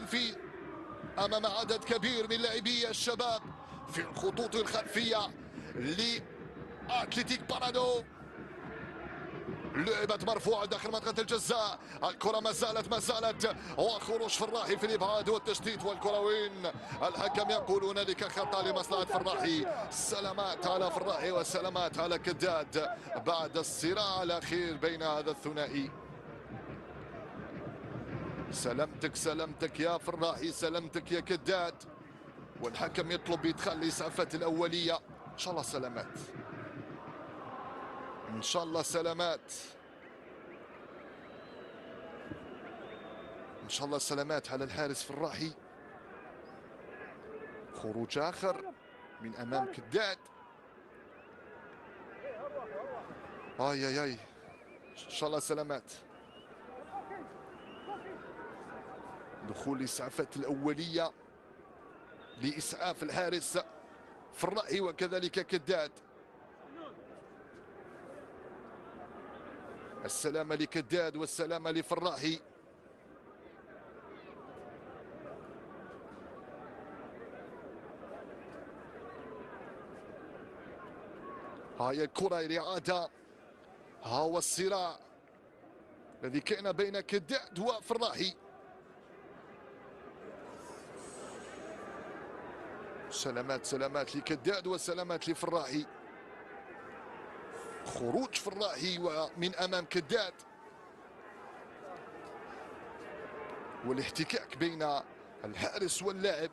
الخلفي أمام عدد كبير من لاعبي الشباب في الخطوط الخلفية لأتلتيك بارادو. لعبت مرفوعة داخل منطقة الجزاء، الكرة ما زالت وخروج فراحي في الإبعاد والتشتيت والكرة وين؟ الحكم يقول هنالك خطأ لمصلحة فراحي. سلامات على فراحي وسلامات على كداد بعد الصراع الأخير بين هذا الثنائي. سلامتك يا فراحي، سلامتك يا كداد. والحكم يطلب إدخال الإسعافات الأولية. إن شاء الله سلامات، إن شاء الله سلامات، إن شاء الله سلامات على الحارس فراحي. خروج آخر من أمام كداد. آي إن شاء الله سلامات. دخول الإسعافات الأولية لإسعاف الحارس فراحي وكذلك كداد. السلامة لكداد والسلامة لفراحي. هاي الكرة لإعادة. ها هو الصراع الذي كان بين كداد وفراحي. سلامات لكداد وسلامات لفراحي. خروج فراحي ومن أمام كداد والاحتكاك بين الحارس واللاعب.